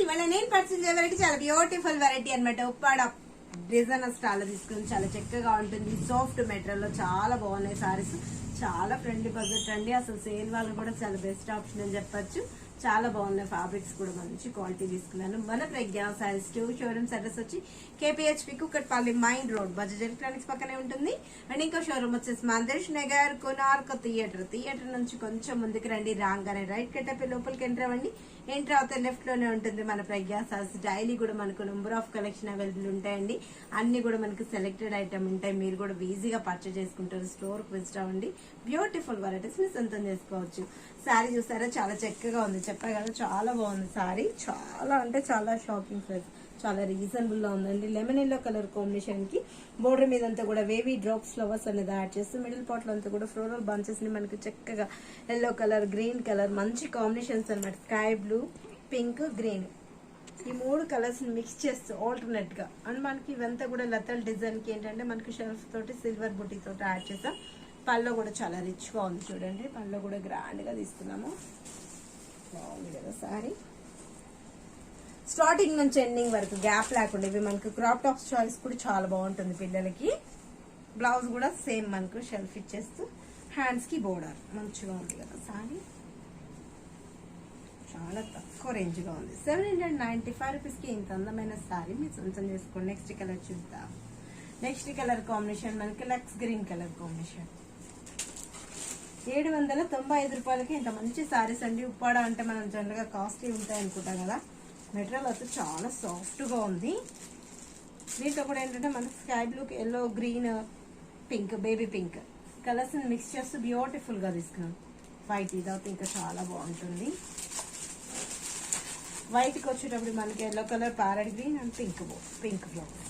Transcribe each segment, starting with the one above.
ఇవాళ నేను పర్చేజ్ చేసే వెరైటీ చాలా బ్యూటిఫుల్ వెరైటీ అనమాట. ఉప్పాడ డిజైనర్ స్టైల్ తీసుకుని చాలా చక్కగా ఉంటుంది. సాఫ్ట్ మెటీరియల్ లో చాలా బాగున్నాయి సారీస్. చాలా ఫ్రెండ్లీ బడ్జెట్ అండి. అసలు సేల్ వాళ్ళు కూడా చాలా బెస్ట్ ఆప్షన్ అని చెప్పొచ్చు. చాలా బాగున్నాయి ఫ్యాబ్రిక్స్ కూడా మంచి క్వాలిటీ తీసుకున్నాను. మన ప్రజ్ఞా సారీస్ 2 షోరూమ్స్ అడ్రస్ వచ్చి KPHP Kukatpally mine road Bajaj electronics పక్కనే ఉంటుంది. అండ్ ఇంకో షోరూమ్ వచ్చేసి మందిర్ష్ నగర్ కొనార్క్ థియేటర్ నుంచి కొంచెం ముందుకు రండి. రాగానే రైట్ కట్టపై లోపలికి ఎంటర్ అవ్వండి. ఎంటర్ అవుతే లెఫ్ట్ లోనే ఉంటుంది మన ప్రజ్ఞా సారీస్. డైలీ కూడా మనకు నెంబర్ ఆఫ్ కలెక్షన్ అవైలబుల్ ఉంటాయండి. అన్ని కూడా మనకి సెలెక్టెడ్ ఐటమ్ ఉంటాయి. మీరు కూడా ఈజీగా పర్చేజ్ చేసుకుంటారు. స్టోర్ కి విజిట్ అవ్వండి. బ్యూటిఫుల్ వెరైటీస్ మీరు సొంతం చేసుకోవచ్చు. శారీ చూసారా చాలా చక్కగా ఉంది. చెప్పా కదా చాలా బాగుంది శారీ. చాలా అంటే చాలా షాకింగ్ ప్రైస్. చాలా రీజనబుల్ గా ఉందండి. లెమన్ ఎల్లో కలర్ కాంబినేషన్ కి బోర్డర్ మీద అంతా కూడా వేవీ డ్రాప్స్ ఫ్లవర్స్ అనేది యాడ్ చేస్తూ మిడిల్ పార్ట్ లో అంతా కూడా ఫ్లోరల్ బంచెస్ ని మనకి చక్కగా ఎల్లో కలర్ గ్రీన్ కలర్ మంచి కాంబినేషన్స్ అనమాట. స్కై బ్లూ పింక్ గ్రీన్ ఈ 3 కలర్స్ ని మిక్స్ చేస్తూ ఆల్టర్నేట్ గా. అండ్ మనకి ఇవంతా కూడా లతల్ డిజైన్ కి ఏంటంటే మనకి షెల్ఫ్ తోటి సిల్వర్ బుటీ తోటి యాడ్ చేసాం. పళ్ళు కూడా చాలా రిచ్ గా ఉంది చూడండి. పళ్ళు కూడా గ్రాండ్ గా తీసుకున్నాము. బాగుంది కదా సారీ. స్టార్టింగ్ నుంచి ఎండింగ్ వరకు గ్యాప్ లేకుండా ఇవి మనకు క్రాప్ టాప్స్ చాయిస్ కూడా చాలా బాగుంటుంది పిల్లలకి. బ్లౌజ్ కూడా సేమ్ మనకు షెల్ఫ్ ఇచ్చేస్తూ హ్యాండ్స్ కి బోర్డర్ మంచిగా ఉంది కదా సారీ. చాలా తక్కువ రేంజ్ గా ఉంది. 795 రూపీస్ కి ఇంత అందమైన సారీ మీరు సొంతం చేసుకోండి. నెక్స్ట్ కలర్ చూద్దాం. నెక్స్ట్ కలర్ కాంబినేషన్ మనకి లక్స్ గ్రీన్ కలర్ కాంబినేషన్. 795 రూపాయలకి ఇంత మంచి సారీస్ అండి. ఉప్పాడ అంటే మనం జనరల్ గా కాస్ట్లీ ఉంటాయి అనుకుంటాం కదా. మెటీరియల్ అయితే చాలా సాఫ్ట్ గా ఉంది. దీంట్లో కూడా ఏంటంటే మనకి sky blue yellow green pink baby pink colours mix చేస్తూ బ్యూటిఫుల్ గా తీసుకున్నాం. వైట్ ఇదైతే ఇంకా చాలా బాగుంటుంది. వైట్ కి వచ్చేటప్పుడు మనకి yellow colour parrot green and pink flowers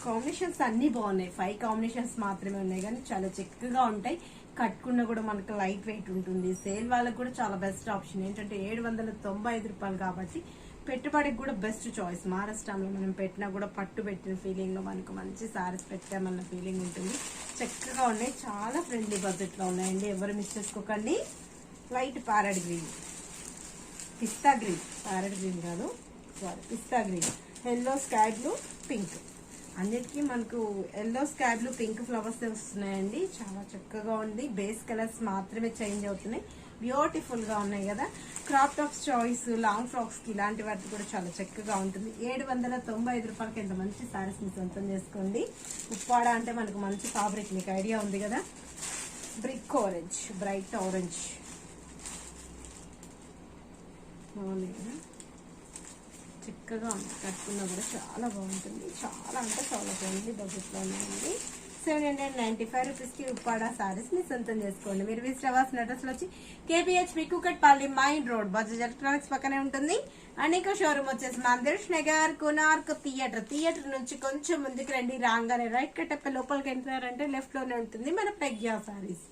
combinations అన్ని బాగున్నాయి. 5 కాంబినేషన్స్ మాత్రమే ఉన్నాయి కానీ చాలా చక్కగా ఉంటాయి. కట్టుకున్న కూడా మనకు లైట్ వెయిట్ ఉంటుంది. సేల్ వాళ్ళకి కూడా చాలా బెస్ట్ ఆప్షన్. ఏంటంటే 795 రూపాయలు కాబట్టి పెట్టుబడికి కూడా బెస్ట్ చాయిస్. మహారాష్ట్రలో మనం పెట్టినా కూడా పట్టు పెట్టిన ఫీలింగ్ లో మనకు మంచి సారీస్ పెట్టామన్న ఫీలింగ్ ఉంటుంది. చక్కగా ఉన్నాయి. చాలా ఫ్రెండ్లీ బడ్జెట్ లో ఉన్నాయండి. ఎవరు మిస్ చేసుకోకండి. లైట్ ప్యారెట్ గ్రీన్ పిస్తా గ్రీన్ ప్యారెట్ గ్రీన్ కాదు సారీ పిస్తా green yellow sky blue pink అన్నిటికీ మనకు yellow sky blue pink flowers వస్తున్నాయండి. చాలా చక్కగా ఉంది. బేస్ కలర్స్ మాత్రమే చేంజ్ అవుతున్నాయి. బ్యూటిఫుల్ గా ఉన్నాయి కదా. Crop tops choice long frocks కి ఇలాంటి వాటికి కూడా చాలా చక్కగా ఉంటుంది. 795 రూపాయలకి ఎంత మంచి సారీస్ ని సొంతం చేసుకోండి. ఉప్పాడ అంటే మనకు మంచి ఫ్యాబ్రిక్ మీకు ఐడియా ఉంది కదా. బ్రిక్ ఆరెంజ్ బ్రైట్ ఆరెంజ్ బాగుంది కదా. చక్కగా ఉంది. కట్టుకున్నా కూడా చాలా బాగుంటుంది. చాలా అంటే చాలా ఫ్రెండ్లీ బడ్జెట్ లో ఉన్నాయండి. 795 రూపీస్ కి ఉప్పాడ సారీస్ ని సొంతం చేసుకోండి. మీరు విజిట్ అవ్వాల్సిన అడ్రస్ వచ్చి KPHP Kukatpally mine road Bajaj electronics పక్కనే ఉంటుంది. అండ్ ఇంకో షోరూమ్ వచ్చేసి మందిర్ష్ నగర్ కొనార్క్ థియేటర్ నుంచి కొంచెం ముందుకు రండి. రాగానే రైట్ కట్టప్ప లోపలికి ఎంటారంటే లెఫ్ట్ లోనే ఉంటుంది మన ప్రజ్ఞా సారీస్.